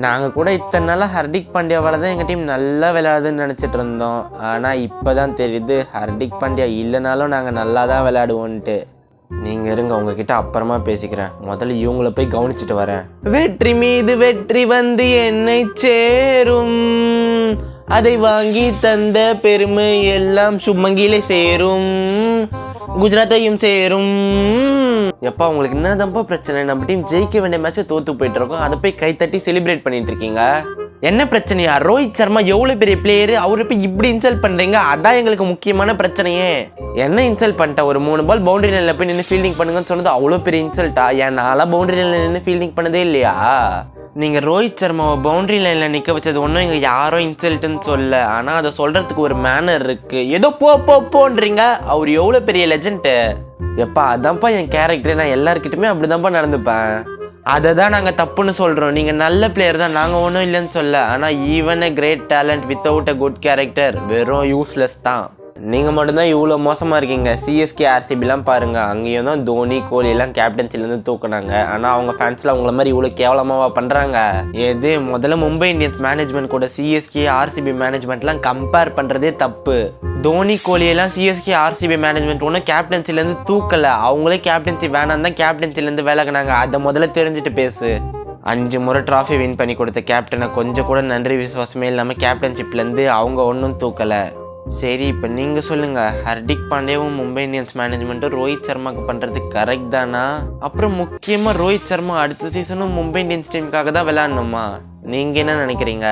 நாங்கள் கூட இத்தனை நாளாக ஹர்திக் பாண்டியாவால் தான் எங்கள் டீம் நல்லா விளையாடுதுன்னு நினச்சிட்டு இருந்தோம். ஆனால் இப்போ தான் தெரியுது ஹர்திக் பாண்டியா இல்லைனாலும் நாங்கள் நல்லா தான் விளையாடுவோன்ட்டு. நீங்கள் இருங்க, உங்ககிட்ட அப்புறமா பேசிக்கிறேன். முதல்ல இவங்கள போய் கவனிச்சுட்டு வரேன். வெற்றி மீது வெற்றி வந்து என்னை சேரும், அதை வாங்கி தந்த பெருமை எல்லாம் சுமங்கிலே சேரும், குஜராத்தையும் சேரும். எப்பா உங்களுக்கு என்னதான்ப்பா பிரச்சனை? நம்ம டீம் ஜெயிக்க வேண்டிய மேட்சை தோத்து போயிட்டு இருக்கோம், அதை போய் கைத்தட்டி செலிப்ரேட் பண்ணிட்டு இருக்கீங்க. என்ன பிரச்சனையா? ரோஹித் சர்மா எவ்வளோ பெரிய பிளேயரு, அவரை போய் இப்படி இன்சல்ட் பண்ணுறீங்க? அதான் எங்களுக்கு முக்கியமான பிரச்சனையே. என்ன இன்சல்ட் பண்ணிட்டா? ஒரு 3 பால் பவுண்டரி லைனில் போய் நின்று ஃபீல்டிங் பண்ணுங்கன்னு சொன்னது அவ்வளோ பெரிய இன்சல்ட்டா? ஏன் நாளாக பவுண்டரி லைனில் நின்று ஃபீல்டிங் பண்ணதே இல்லையா? நீங்கள் ரோஹித் சர்மாவை பவுண்டரி லைனில் நிற்க வச்சது ஒன்றும் இங்கே யாரோ இன்சல்ட்டுன்னு சொல்ல, ஆனால் அதை சொல்கிறதுக்கு ஒரு மேனர் இருக்குது. ஏதோ போன்றீங்க. அவர் எவ்வளோ பெரிய லெஜெண்ட்டு. எப்பா அதான்ப்பா என் கேரக்டர், நான் எல்லாருக்கிட்டுமே அப்படி தான்ப்பா நடந்துப்பேன். அதை தான் நாங்கள் தப்புன்னு சொல்கிறோம். நீங்கள் நல்ல பிளேயர் தான், நாங்கள் ஒன்றும் இல்லைன்னு சொல்ல. ஆனால் even a great talent without a good character வெறும் யூஸ்லெஸ் தான். நீங்கள் மட்டும்தான் இவ்வளோ மோசமாக இருக்கீங்க. சிஎஸ்கே ஆர்சிபிலாம் பாருங்கள், அங்கேயும் தான் தோனி கோலி எல்லாம் கேப்டன்சிலேருந்து தூக்குனாங்க. ஆனால் அவங்க ஃபேன்ஸில் அவங்கள மாதிரி இவ்வளோ கேவலமாக பண்ணுறாங்க. எது முதல்ல மும்பை இந்தியன்ஸ் மேனேஜ்மெண்ட் கூட சிஎஸ்கே ஆர்சிபி மேனேஜ்மெண்ட்லாம் கம்பேர் பண்ணுறதே தப்பு. தோனி கோலியெல்லாம் சிஎஸ்கே ஆர்சிபி மேனேஜ்மெண்ட் ஒன்றும் கேப்டன்சிலேருந்து தூக்கலை, அவங்களே கேப்டன்சி வேணாம் தான் கேப்டன்சிலேருந்து விலகினாங்க. அதை முதல்ல தெரிஞ்சுட்டு பேசு. 5 முறை ட்ராஃபி வின் பண்ணி கொடுத்த கேப்டனை கொஞ்சம் கூட நன்றி விசுவாசமே இல்லாமல் கேப்டன்ஷிப்லேருந்து அவங்க ஒன்றும் தூக்கலை. சரி, இப்போ நீங்கள் சொல்லுங்கள், ஹர்திக் பாண்டியாவும் மும்பை இந்தியன்ஸ் மேனேஜ்மெண்ட்டும் ரோஹித் சர்மாவுக்கு பண்ணுறது கரெக்ட் தானா? அப்புறம் முக்கியமாக ரோஹித் சர்மா அடுத்த சீசனும் மும்பை இந்தியன்ஸ் டீமுக்காக தான் விளையாடணுமா? நீங்கள் என்ன நினைக்கிறீங்க?